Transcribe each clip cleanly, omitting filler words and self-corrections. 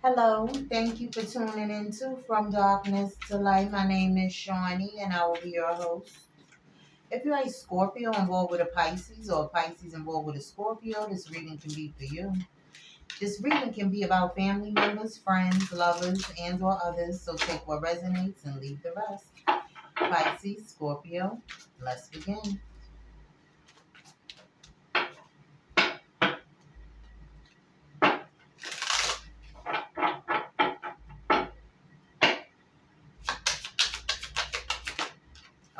Hello, thank you for tuning into From Darkness to Light. My name is Shawnee and I will be your host. If you're a Scorpio involved with a Pisces or a Pisces involved with a Scorpio, this reading can be for you. This reading can be about family members, friends, lovers, and or others, so take what resonates and leave the rest. Pisces, Scorpio, let's begin.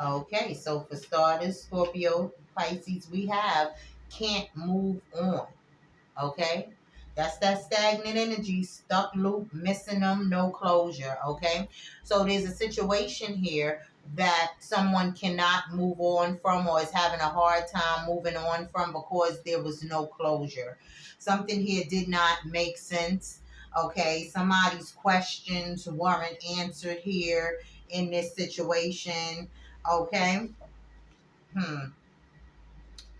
Okay, so for starters, Scorpio, Pisces, we have can't move on. Okay, that's that stagnant energy, stuck loop, missing them, no closure. Okay, so there's a situation here that someone cannot move on from or is having a hard time moving on from because there was no closure. Something here did not make sense. Okay, somebody's questions weren't answered here in this situation. Okay.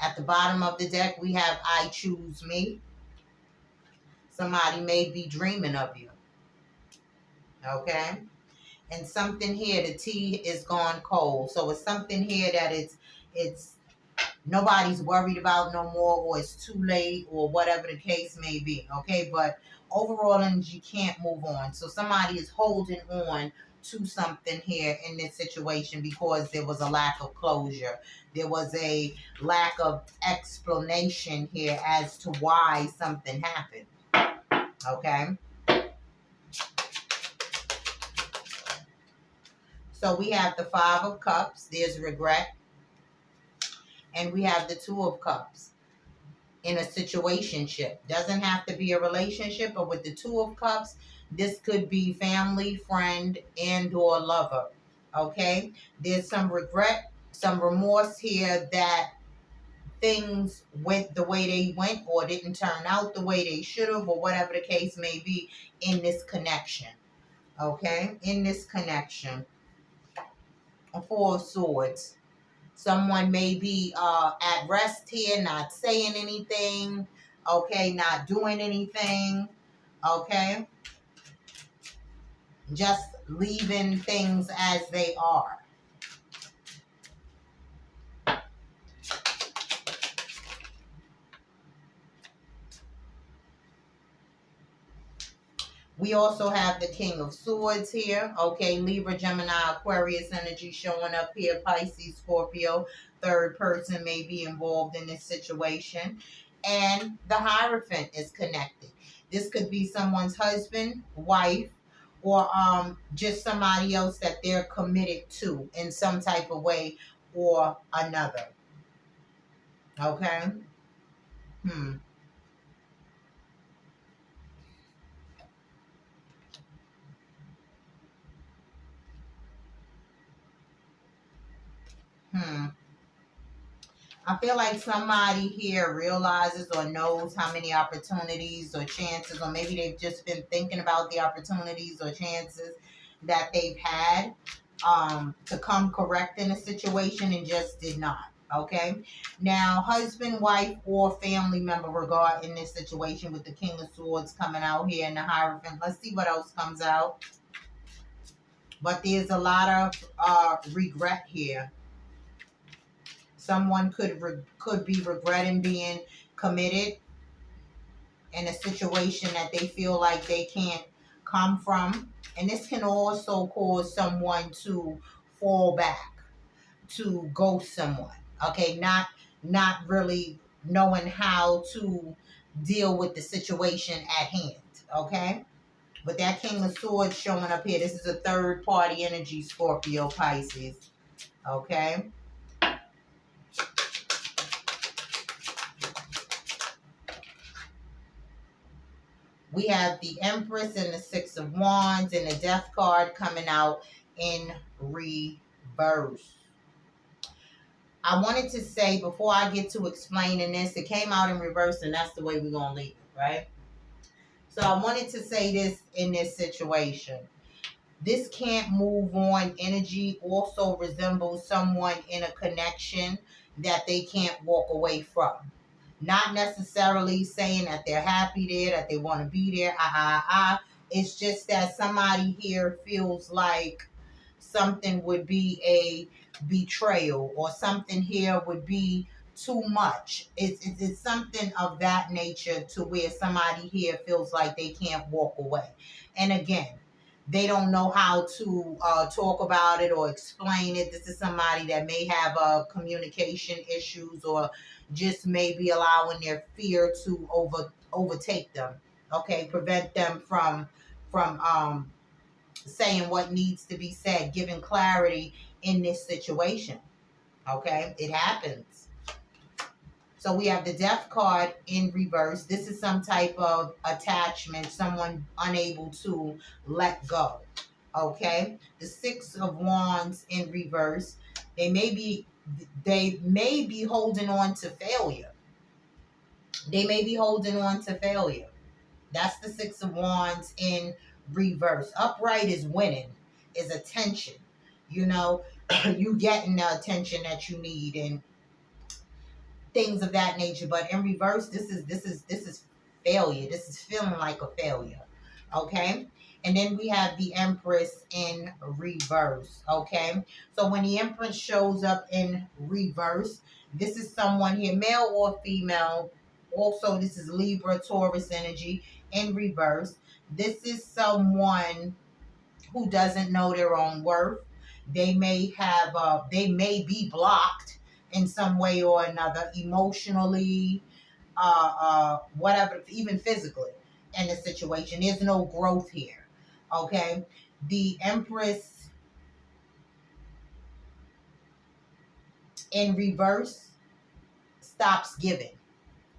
At the bottom of the deck, we have I choose me. Somebody may be dreaming of you. Okay. And something here, the tea is gone cold. So it's something here that it's nobody's worried about no more, or it's too late, or whatever the case may be. Okay. But overall energy can't move on. So somebody is holding on to something here in this situation because there was a lack of closure. There was a lack of explanation here as to why something happened. Okay. So we have the Five of Cups, there's regret, and we have the Two of Cups in a situationship. Doesn't have to be a relationship, but with the Two of Cups, this could be family, friend, and or lover. Okay? There's some regret, some remorse here that things went the way they went or didn't turn out the way they should have, or whatever the case may be in this connection. Okay? In this connection. Four of Swords. Someone may be at rest here, not saying anything, okay, not doing anything, okay, just leaving things as they are. We also have the King of Swords here, okay, Libra, Gemini, Aquarius energy showing up here, Pisces, Scorpio, third person may be involved in this situation, and the Hierophant is connected. This could be someone's husband, wife, or just somebody else that they're committed to in some type of way or another. Okay? Hmm. Hmm. I feel like somebody here realizes or knows how many opportunities or chances, or maybe they've just been thinking about the opportunities or chances that they've had to come correct in a situation and just did not. Okay. Now, husband, wife, or family member regard in this situation with the King of Swords coming out here and the Hierophant. Let's see what else comes out. But there's a lot of regret here. Someone could be regretting being committed in a situation that they feel like they can't come from, and this can also cause someone to fall back, to ghost someone. Okay, not really knowing how to deal with the situation at hand. Okay, but that King of Swords showing up here. This is a third party energy, Scorpio, Pisces. Okay. We have the Empress and the Six of Wands and the Death card coming out in reverse. I wanted to say before I get to explaining this, it came out in reverse and that's the way we're going to leave it, right? So I wanted to say this in this situation. This can't move on energy also resembles someone in a connection that they can't walk away from. Not necessarily saying that they're happy there, that they want to be there, It's just that somebody here feels like something would be a betrayal, or something here would be too much. It's something of that nature, to where somebody here feels like they can't walk away. And again, they don't know how to talk about it or explain it. This is somebody that may have communication issues, or just maybe allowing their fear to overtake them. Okay, prevent them from saying what needs to be said, giving clarity in this situation. Okay, it happens. So we have the Death card in reverse. This is some type of attachment, someone unable to let go. Okay, the Six of Wands in reverse. They may be holding on to failure. They may be holding on to failure. That's the Six of Wands in reverse. Upright is winning, is attention. You know, you getting the attention that you need and things of that nature. But in reverse, this is failure. This is feeling like a failure. Okay. And then we have the Empress in reverse. Okay. So when the Empress shows up in reverse, this is someone here, male or female. Also, this is Libra, Taurus energy in reverse. This is someone who doesn't know their own worth. They may be blocked in some way or another, emotionally, whatever, even physically, in the situation. There's no growth here. Okay, the Empress in reverse stops giving.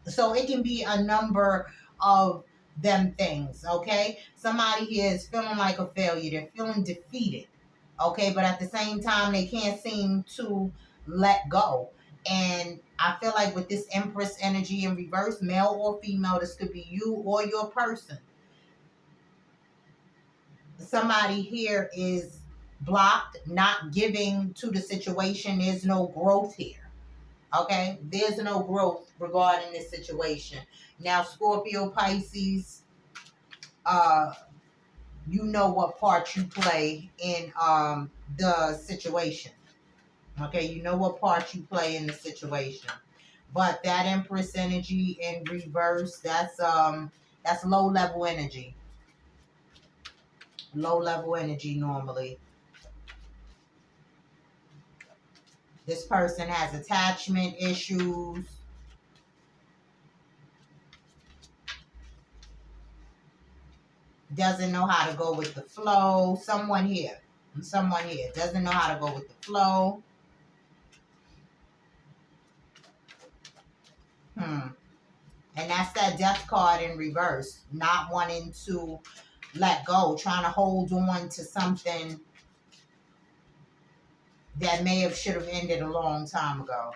So it can be a number of them things, okay? Somebody here is feeling like a failure. They're feeling defeated, okay? But at the same time, they can't seem to let go. And I feel like with this Empress energy in reverse, male or female, this could be you or your person. Somebody here is blocked, not giving to the situation. There's no growth here. Okay, there's no growth regarding this situation. Now, Scorpio, Pisces, you know what part you play in the situation. Okay, you know what part you play in the situation. But that Empress energy in reverse, that's low level energy. Low level energy normally. This person has attachment issues. Doesn't know how to go with the flow. Someone here doesn't know how to go with the flow. And that's that Death card in reverse. Not wanting to let go, trying to hold on to something that should have ended a long time ago.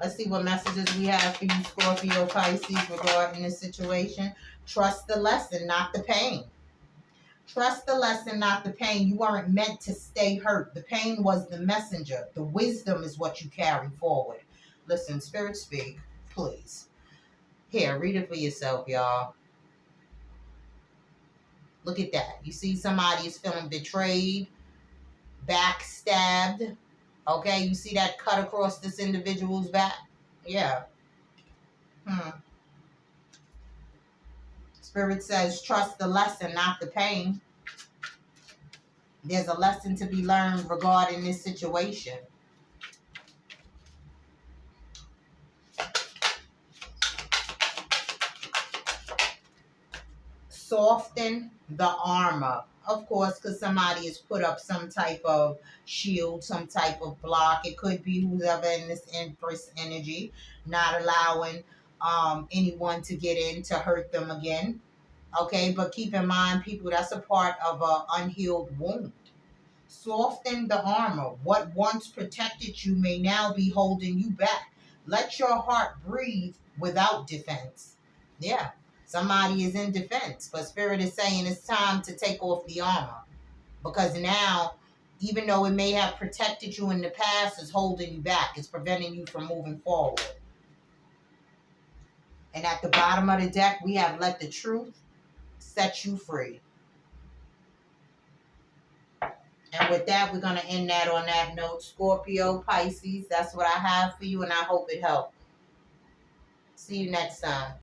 Let's see what messages we have for you, Scorpio, Pisces, regarding this situation. Trust the lesson, not the pain. Trust the lesson, not the pain. You weren't meant to stay hurt. The pain was the messenger. The wisdom is what you carry forward. Listen, Spirit speak, please. Here, read it for yourself, y'all. Look at that. You see somebody is feeling betrayed, backstabbed. Okay, you see that cut across this individual's back? Yeah. Spirit says, trust the lesson, not the pain. There's a lesson to be learned regarding this situation. Soften the armor. Of course, because somebody has put up some type of shield, some type of block. It could be whoever in this Empress energy, not allowing anyone to get in to hurt them again. Okay, but keep in mind, people, that's a part of an unhealed wound. Soften the armor. What once protected you may now be holding you back. Let your heart breathe without defense. Yeah, somebody is in defense, but Spirit is saying it's time to take off the armor. Because now, even though it may have protected you in the past, it's holding you back. It's preventing you from moving forward. And at the bottom of the deck, we have let the truth set you free. And with that, we're going to end that on that note. Scorpio, Pisces, that's what I have for you, and I hope it helped. See you next time.